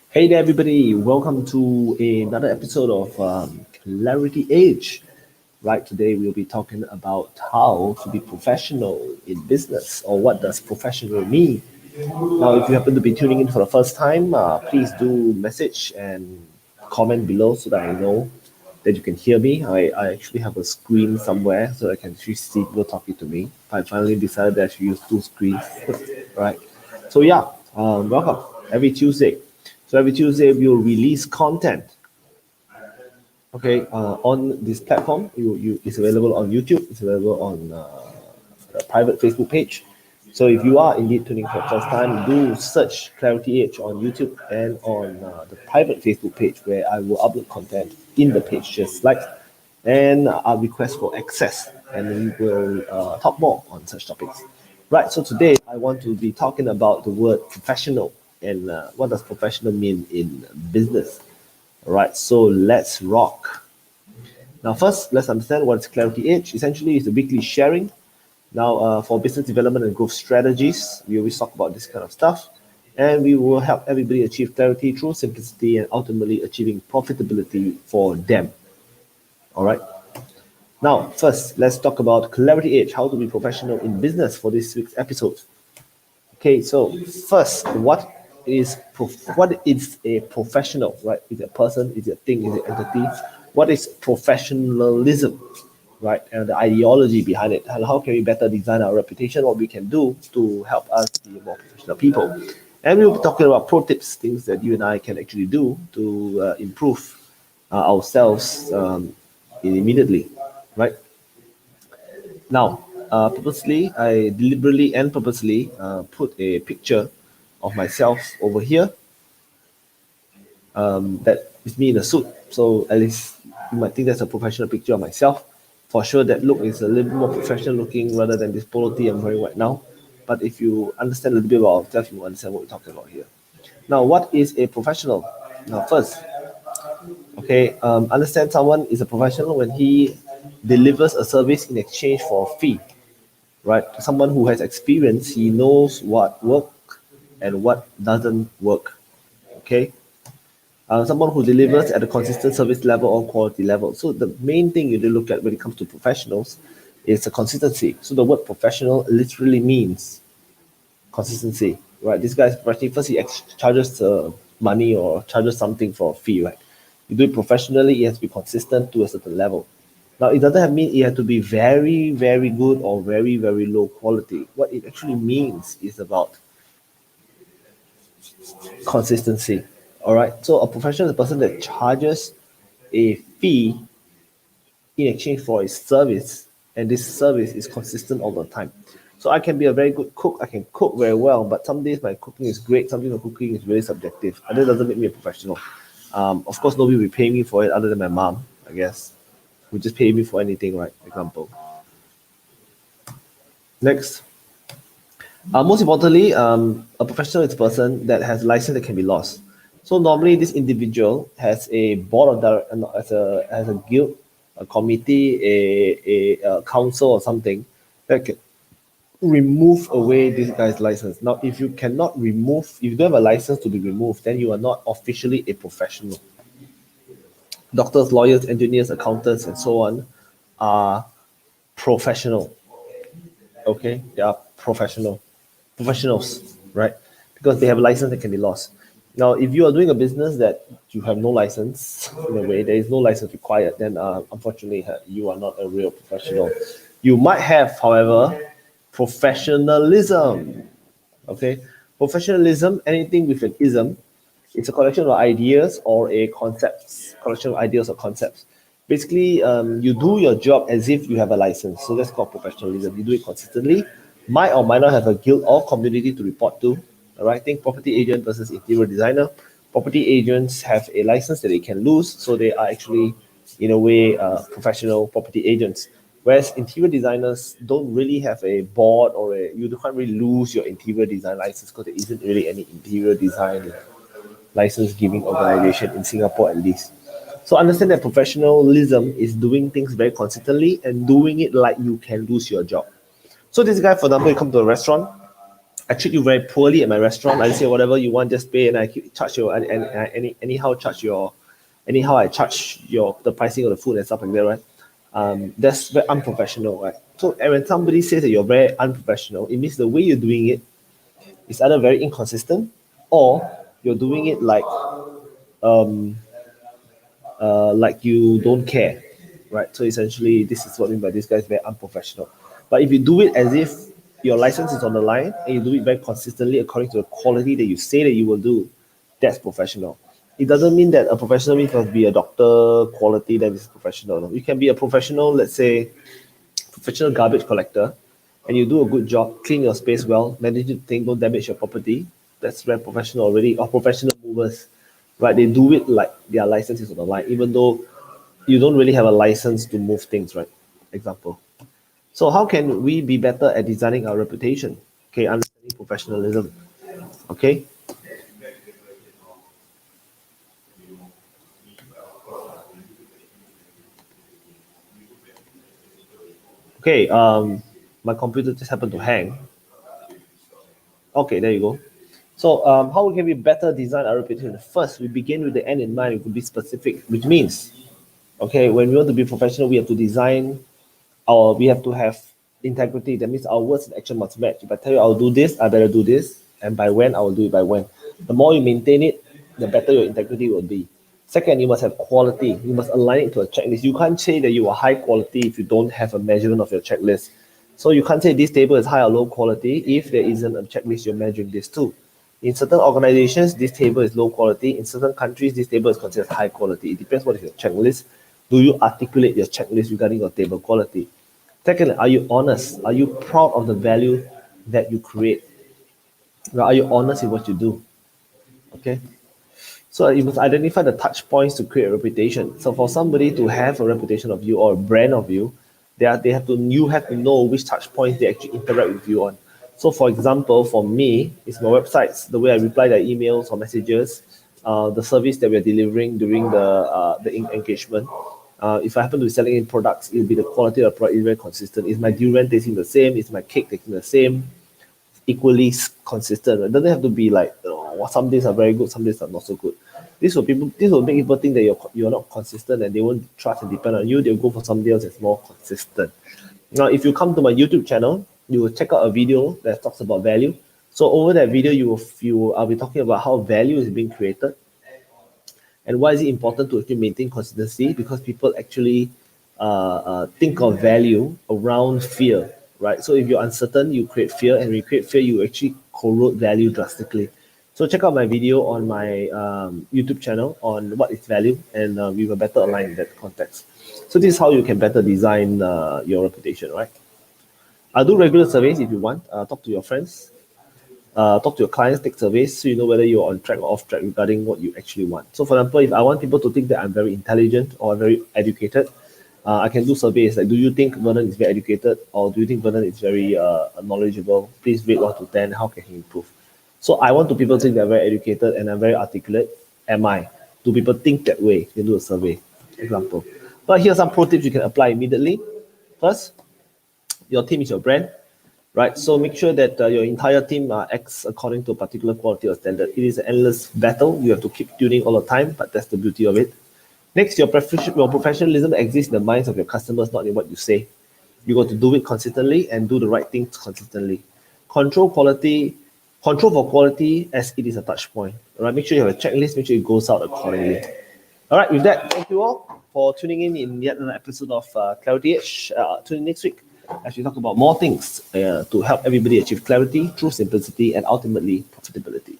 Hey there, everybody. Welcome to another episode of Clarity Age. Right, today we'll be talking about how to be professional in business, or what does professional mean. Now, if you happen to be tuning in for the first time, please do message and comment below so that I know that you can hear me. I actually have a screen somewhere so I can actually see people talking to me. I finally decided that I should use two screens, right? So yeah, welcome every Tuesday. So every Tuesday we'll release content. Okay, on this platform, it's available on YouTube. It's available on a private Facebook page. So if you are indeed tuning for the first time, do search Clarity Edge on YouTube and on the private Facebook page where I will upload content in the page just like, and I'll request for access, and we will talk more on such topics. Right. So today I want to be talking about the word professional and what does professional mean in business. All right. So let's rock. Now, first, let's understand what is Clarity Edge. Essentially, it's a weekly sharing. Now, for business development and growth strategies, we always talk about this kind of stuff. And we will help everybody achieve clarity through simplicity and ultimately achieving profitability for them. All right. Now, first, let's talk about Clarity Edge, how to be professional in business for this week's episode. Okay, so first, what is a professional, right? Is it a person, is it a thing, is it an entity? What is professionalism, right? And the ideology behind it, and how can we better design our reputation, what we can do to help us be more professional people. And we'll be talking about pro tips, things that you and I can actually do to improve ourselves immediately, right? Now, I deliberately and purposely put a picture of myself over here. That is me in a suit. So at least you might think that's a professional picture of myself. For sure, that look is a little bit more professional looking rather than this polo tee I'm wearing right now. But if you understand a little bit about ourselves, you will understand what we're talking about here. Now, what is a professional? Now, first, okay, understand someone is a professional when he delivers a service in exchange for a fee, right? Someone who has experience, he knows what works and what doesn't work. Okay, someone who delivers at a consistent service level or quality level. So the main thing you do look at when it comes to professionals is the consistency. So the word professional literally means consistency, right? This guy's professional. First, he charges money or charges something for a fee, right? You do it professionally, it has to be consistent to a certain level. Now, it doesn't mean it has to be very, very good or very, very low quality. What it actually means is about consistency. All right. So a professional is a person that charges a fee in exchange for a service, and this service is consistent all the time. So I can be a very good cook. I can cook very well, but some days my cooking is great. Some days my cooking is really subjective, and that doesn't make me a professional. Of course, nobody will pay me for it other than my mom, I guess, who just pay me for anything, right? Example. Next. Most importantly, a professional is a person that has a license that can be lost. So normally, this individual has a board of has a guild, a committee, a council or something that can remove away this guy's license. Now, if you cannot remove, if you don't have a license to be removed, then you are not officially a professional. Doctors, lawyers, engineers, accountants, and so on are professional. Okay, they are professionals, right? Because they have a license that can be lost. Now, if you are doing a business that you have no license, in a way, there is no license required, then unfortunately, you are not a real professional. You might have, however, professionalism. Okay, professionalism, anything with an ism, it's a collection of ideas or a concepts, collection of ideas or concepts. Basically, you do your job as if you have a license. So that's called professionalism. You do it consistently, might or might not have a guild or community to report to. All right, think property agent versus interior designer. Property agents have a license that they can lose, so they are actually, in a way, professional property agents. Whereas interior designers don't really have a board or you can't really lose your interior design license because there isn't really any interior design license giving organization in Singapore at least. So understand that professionalism is doing things very consistently and doing it like you can lose your job. So this guy, for example, you come to a restaurant, I treat you very poorly at my restaurant. I say whatever you want, just pay, and I charge you and anyhow I charge the pricing of the food and stuff like that, right? That's very unprofessional, right? So and when somebody says that you're very unprofessional, it means the way you're doing it is either very inconsistent or you're doing it like you don't care, right? So essentially, this is what I mean by this guy is very unprofessional. But if you do it as if your license is on the line and you do it very consistently according to the quality that you say that you will do, that's professional. It doesn't mean that a professional means must be a doctor quality that is professional. No. You can be a professional, let's say, professional garbage collector, and you do a good job, clean your space well, manage the thing, don't damage your property. That's very professional already. Or professional movers, right? They do it like their license is on the line, even though you don't really have a license to move things, right? Example. So how can we be better at designing our reputation? Okay, understanding professionalism. Okay. Okay, my computer just happened to hang. Okay, there you go. So how can we better design our reputation? First, we begin with the end in mind. We could be specific, which means, okay, when we want to be professional, we have to design we have to have integrity. That means our words and action must match. If I tell you I'll do this, I better do this. And by when, I will do it by when. The more you maintain it, the better your integrity will be. Second, you must have quality. You must align it to a checklist. You can't say that you are high quality if you don't have a measurement of your checklist. So you can't say this table is high or low quality if there isn't a checklist you're measuring this to. In certain organizations, this table is low quality. In certain countries, this table is considered high quality. It depends what is your checklist. Do you articulate your checklist regarding your table quality? Secondly, are you honest? Are you proud of the value that you create? Are you honest in what you do? Okay. So you must identify the touch points to create a reputation. So for somebody to have a reputation of you or a brand of you, you have to know which touch points they actually interact with you on. So for example, for me, it's my websites, the way I reply their emails or messages, the service that we're delivering during the engagement. If I happen to be selling in products, it'll be the quality of the product is very consistent. Is my durian tasting the same? Is my cake tasting the same? Equally consistent. It doesn't have to be like some days are very good, some days are not so good. This will make people think that you're not consistent and they won't trust and depend on you. They'll go for somebody else that's more consistent. Now, if you come to my YouTube channel, you will check out a video that talks about value. So over that video, I'll be talking about how value is being created and why is it important to actually maintain consistency, because people actually think of value around fear, right? So if you're uncertain, you create fear, and when you create fear, you actually corrode value drastically. So check out my video on my YouTube channel on what is value, and we will better align in that context. So this is how you can better design your reputation, right? I'll do regular surveys if you want. Talk to your friends, talk to your clients, take surveys so you know whether you're on track or off track regarding what you actually want. So for example, if I want people to think that I'm very intelligent or very educated, I can do surveys like, do you think Vernon is very educated, or do you think Vernon is very knowledgeable? Please rate 1 to 10. How can he improve? So I want people to think they're very educated and I'm very articulate. Am I? Do people think that way? You can do a survey, example. But here are some pro tips you can apply immediately. First, your team is your brand, right? So make sure that your entire team acts according to a particular quality or standard. It is an endless battle. You have to keep tuning all the time, but that's the beauty of it. Next, your professionalism exists in the minds of your customers, not in what you say. You got to do it consistently and do the right things consistently. Control for quality as it is a touch point. All right, make sure you have a checklist, make sure it goes out accordingly. All right, with that, thank you all for tuning in yet another episode of Clarity Edge. Tune in next week as we talk about more things to help everybody achieve clarity, true simplicity, and ultimately profitability.